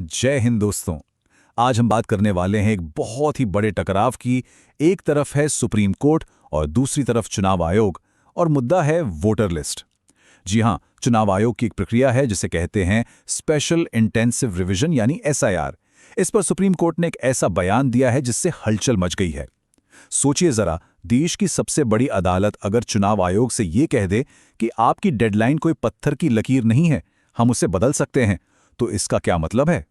जय हिंद दोस्तों। आज हम बात करने वाले हैं एक बहुत ही बड़े टकराव की। एक तरफ है सुप्रीम कोर्ट और दूसरी तरफ चुनाव आयोग, और मुद्दा है वोटर लिस्ट। जी हां, चुनाव आयोग की एक प्रक्रिया है जिसे कहते हैं स्पेशल इंटेंसिव रिवीजन यानी एसआईआर। इस पर सुप्रीम कोर्ट ने एक ऐसा बयान दिया है जिससे हलचल मच गई है। सोचिए जरा, देश की सबसे बड़ी अदालत अगर चुनाव आयोग से ये कह दे कि आपकी डेडलाइन कोई पत्थर की लकीर नहीं है, हम उसे बदल सकते हैं, तो इसका क्या मतलब है?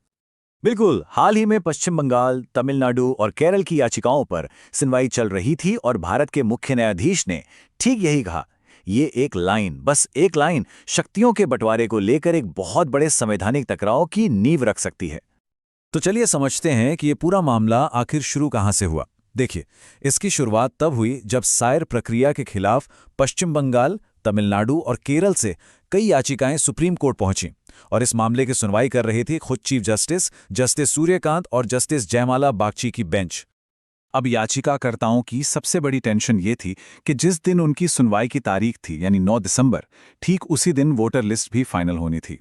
बिल्कुल। हाल ही में पश्चिम बंगाल, तमिलनाडु और केरल की याचिकाओं पर सुनवाई चल रही थी और भारत के मुख्य न्यायाधीश ने ठीक यही कहा। ये एक लाइन, बस एक लाइन, शक्तियों के बंटवारे को लेकर एक बहुत बड़े संवैधानिक टकराव की नींव रख सकती है। तो चलिए समझते हैं कि ये पूरा मामला आखिर शुरू कहाँ से हुआ। देखिए, इसकी शुरुआत तब हुई जब सायर प्रक्रिया के खिलाफ पश्चिम बंगाल, तमिलनाडु और केरल से कई याचिकाएं सुप्रीम कोर्ट पहुंची, और इस मामले की सुनवाई कर रही थी खुद चीफ जस्टिस जस्टिस सूर्यकांत और जस्टिस जयमाला बागची की बेंच। अब याचिकाकर्ताओं की सबसे बड़ी टेंशन ये थी कि जिस दिन उनकी सुनवाई की तारीख थी यानी 9 दिसंबर, ठीक उसी दिन वोटर लिस्ट भी फाइनल होनी थी।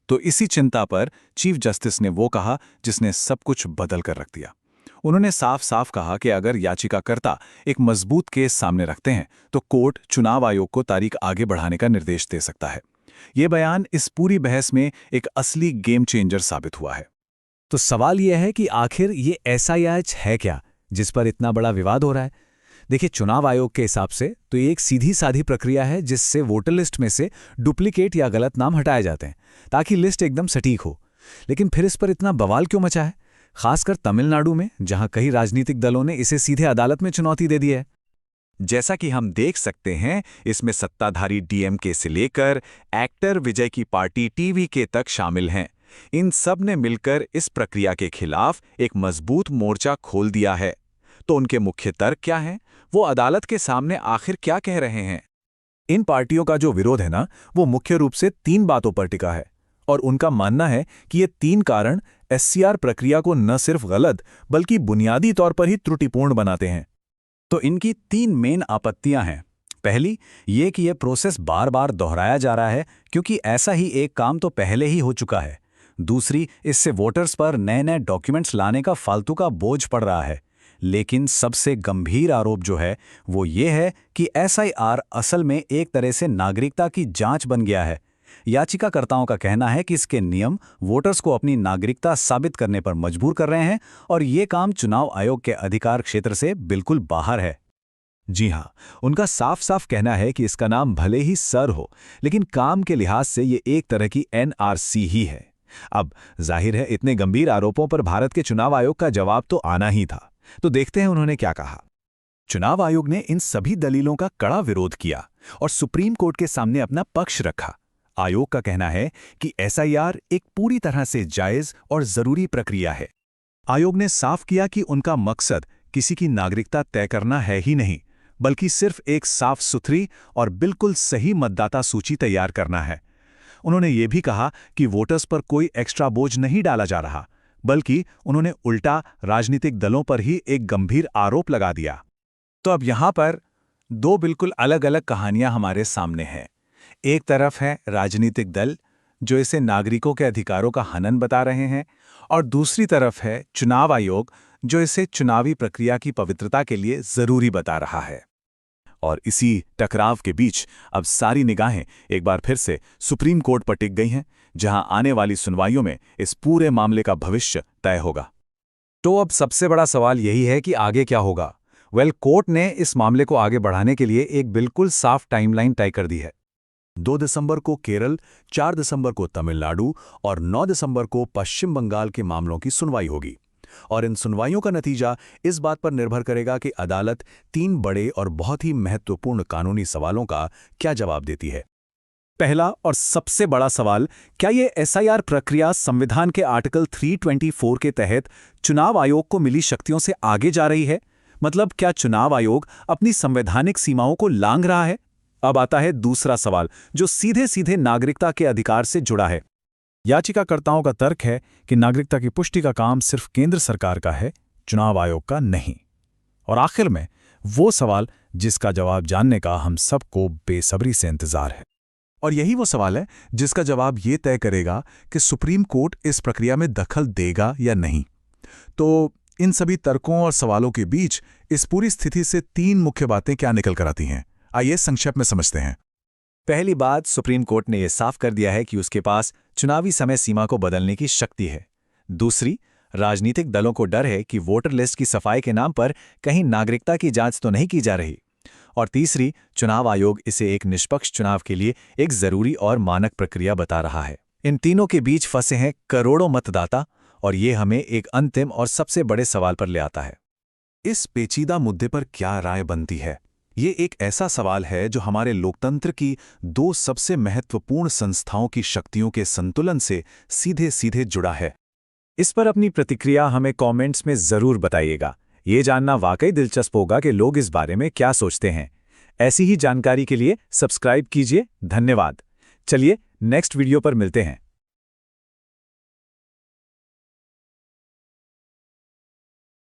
तो इसी चिंता पर चीफ जस्टिस ने वो कहा जिसने सब कुछ बदल कर रख दिया। उन्होंने साफ साफ कहा कि अगर याचिकाकर्ता एक मजबूत केस सामने रखते हैं तो कोर्ट चुनाव आयोग को तारीख आगे बढ़ाने का निर्देश दे सकता है। ये बयान इस पूरी बहस में एक असली गेम चेंजर साबित हुआ है। तो सवाल यह है कि आखिर ये एसआईआर है क्या जिस पर इतना बड़ा विवाद हो रहा है। देखिए, चुनाव आयोग के हिसाब से तो ये एक सीधी साधी प्रक्रिया है जिससे वोटर लिस्ट में से डुप्लीकेट या गलत नाम हटाए जाते हैं ताकि लिस्ट एकदम सटीक हो। लेकिन फिर इस पर इतना बवाल क्यों मचा है, खासकर तमिलनाडु में, जहां कई राजनीतिक दलों ने इसे सीधे अदालत में चुनौती दे दी है। जैसा कि हम देख सकते हैं, इसमें सत्ताधारी डीएमके से लेकर एक्टर विजय की पार्टी टीवीके तक शामिल हैं। इन सब ने मिलकर इस प्रक्रिया के खिलाफ एक मजबूत मोर्चा खोल दिया है। तो उनके मुख्य तर्क क्या हैं? वो अदालत के सामने आखिर क्या कह रहे हैं? इन पार्टियों का जो विरोध है ना, वो मुख्य रूप से 3 बातों पर टिका है, और उनका मानना है कि ये 3 कारण एससीआर प्रक्रिया को न सिर्फ गलत बल्कि बुनियादी तौर पर ही त्रुटिपूर्ण बनाते हैं। तो इनकी 3 मेन आपत्तियां हैं। पहली, ये कि यह प्रोसेस बार बार दोहराया जा रहा है क्योंकि ऐसा ही एक काम तो पहले ही हो चुका है। दूसरी, इससे वोटर्स पर नए नए डॉक्यूमेंट्स लाने का फालतू का बोझ पड़ रहा है। लेकिन सबसे गंभीर आरोप जो है वो ये है कि एसआईआर असल में एक तरह से नागरिकता की जांच बन गया है। याचिकाकर्ताओं का कहना है कि इसके नियम वोटर्स को अपनी नागरिकता साबित करने पर मजबूर कर रहे हैं, और ये काम चुनाव आयोग के अधिकार क्षेत्र से बिल्कुल बाहर है। जी हां, उनका साफ साफ कहना है कि इसका नाम भले ही सर हो, लेकिन काम के लिहाज से ये एक तरह की एनआरसी ही है। अब जाहिर है, इतने गंभीर आरोपों पर भारत के चुनाव आयोग का जवाब तो आना ही था। तो देखते हैं उन्होंने क्या कहा। चुनाव आयोग ने इन सभी दलीलों का कड़ा विरोध किया और सुप्रीम कोर्ट के सामने अपना पक्ष रखा। आयोग का कहना है कि एसआईआर एक पूरी तरह से जायज और जरूरी प्रक्रिया है। आयोग ने साफ किया कि उनका मकसद किसी की नागरिकता तय करना है ही नहीं, बल्कि सिर्फ एक साफ सुथरी और बिल्कुल सही मतदाता सूची तैयार करना है। उन्होंने ये भी कहा कि वोटर्स पर कोई एक्स्ट्रा बोझ नहीं डाला जा रहा, बल्कि उन्होंने उल्टा राजनीतिक दलों पर ही एक गंभीर आरोप लगा दिया। तो अब यहां पर 2 बिल्कुल अलग अलग कहानियां हमारे सामने हैं। एक तरफ है राजनीतिक दल जो इसे नागरिकों के अधिकारों का हनन बता रहे हैं, और दूसरी तरफ है चुनाव आयोग जो इसे चुनावी प्रक्रिया की पवित्रता के लिए जरूरी बता रहा है। और इसी टकराव के बीच अब सारी निगाहें एक बार फिर से सुप्रीम कोर्ट पर टिक गई हैं, जहां आने वाली सुनवाइयों में इस पूरे मामले का भविष्य तय होगा। तो अब सबसे बड़ा सवाल यही है कि आगे क्या होगा। कोर्ट ने इस मामले को आगे बढ़ाने के लिए एक बिल्कुल साफ टाइमलाइन तय कर दी है। 2 दिसंबर को केरल, 4 दिसंबर को तमिलनाडु और 9 दिसंबर को पश्चिम बंगाल के मामलों की सुनवाई होगी। और इन सुनवाइयों का नतीजा इस बात पर निर्भर करेगा कि अदालत 3 बड़े और बहुत ही महत्वपूर्ण कानूनी सवालों का क्या जवाब देती है। पहला और सबसे बड़ा सवाल, क्या ये एसआईआर प्रक्रिया संविधान के आर्टिकल 324 के तहत चुनाव आयोग को मिली शक्तियों से आगे जा रही है? मतलब क्या चुनाव आयोग अपनी संवैधानिक सीमाओं को लांघ रहा है? अब आता है दूसरा सवाल, जो सीधे सीधे नागरिकता के अधिकार से जुड़ा है। याचिकाकर्ताओं का तर्क है कि नागरिकता की पुष्टि का काम सिर्फ केंद्र सरकार का है, चुनाव आयोग का नहीं। और आखिर में वो सवाल जिसका जवाब जानने का हम सबको बेसब्री से इंतजार है। और यही वो सवाल है जिसका जवाब ये तय करेगा कि सुप्रीम कोर्ट इस प्रक्रिया में दखल देगा या नहीं। तो इन सभी तर्कों और सवालों के बीच इस पूरी स्थिति से 3 मुख्य बातें क्या निकल कर आती हैं, आइए संक्षेप में समझते हैं। पहली बात, सुप्रीम कोर्ट ने यह साफ कर दिया है कि उसके पास चुनावी समय सीमा को बदलने की शक्ति है। दूसरी, राजनीतिक दलों को डर है कि वोटर लिस्ट की सफाई के नाम पर कहीं नागरिकता की जांच तो नहीं की जा रही। और तीसरी, चुनाव आयोग इसे एक निष्पक्ष चुनाव के लिए एक जरूरी और मानक प्रक्रिया बता रहा है। इन तीनों के बीच फंसे हैं करोड़ों मतदाता, और ये हमें एक अंतिम और सबसे बड़े सवाल पर ले आता है। इस पेचीदा मुद्दे पर क्या राय बनती है? ये एक ऐसा सवाल है जो हमारे लोकतंत्र की 2 सबसे महत्वपूर्ण संस्थाओं की शक्तियों के संतुलन से सीधे सीधे जुड़ा है। इस पर अपनी प्रतिक्रिया हमें कमेंट्स में जरूर बताइएगा। ये जानना वाकई दिलचस्प होगा कि लोग इस बारे में क्या सोचते हैं। ऐसी ही जानकारी के लिए सब्सक्राइब कीजिए। धन्यवाद। चलिए नेक्स्ट वीडियो पर मिलते हैं।